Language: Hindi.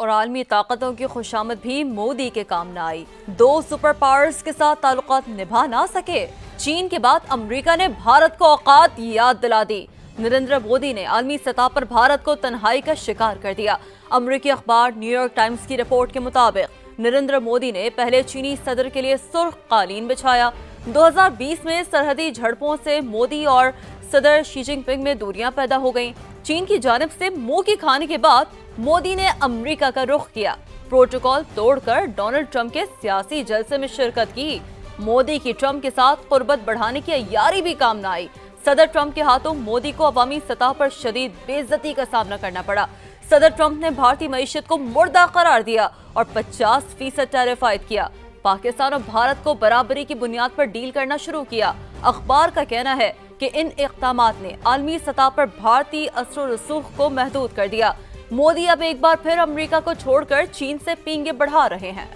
और आलमी ताकतों की खुशामद भी मोदी के काम न आई। दो सुपर पावर्स के साथ ताल्लुकात निभा ना सके। चीन के बाद अमेरिका ने भारत को औकात याद दिला दी। नरेंद्र मोदी ने आलमी सतह पर भारत को तन्हाई का शिकार कर दिया। अमेरिकी अखबार न्यूयॉर्क टाइम्स की रिपोर्ट के मुताबिक नरेंद्र मोदी ने पहले चीनी सदर के लिए सुर्ख कालीन बिछाया। 2020 में सरहदी झड़पों से मोदी और सदर शी जिनपिंग में दूरियां पैदा हो गईं। चीन की जानिब से मुंह की खाने के बाद मोदी ने अमेरिका का रुख किया। प्रोटोकॉल तोड़कर डोनाल्ड ट्रंप के सियासी जलसे में शिरकत की। मोदी की ट्रंप के साथ कुर्बत बढ़ाने की अय्यारी भी काम न आई। सदर ट्रंप के हाथों मोदी को अवामी सतह पर शदीद बेइज्जती का सामना करना पड़ा। सदर ट्रंप ने भारतीय मईशत को मुर्दा करार दिया और 50% टैरिफ आयद किया। पाकिस्तान और भारत को बराबरी की बुनियाद पर डील करना शुरू किया। अखबार का कहना है कि इन इक़दामात ने आलमी सतह पर भारतीय असर और रसूख को महदूद कर दिया। मोदी अब एक बार फिर अमेरिका को छोड़कर चीन से पींगे बढ़ा रहे हैं।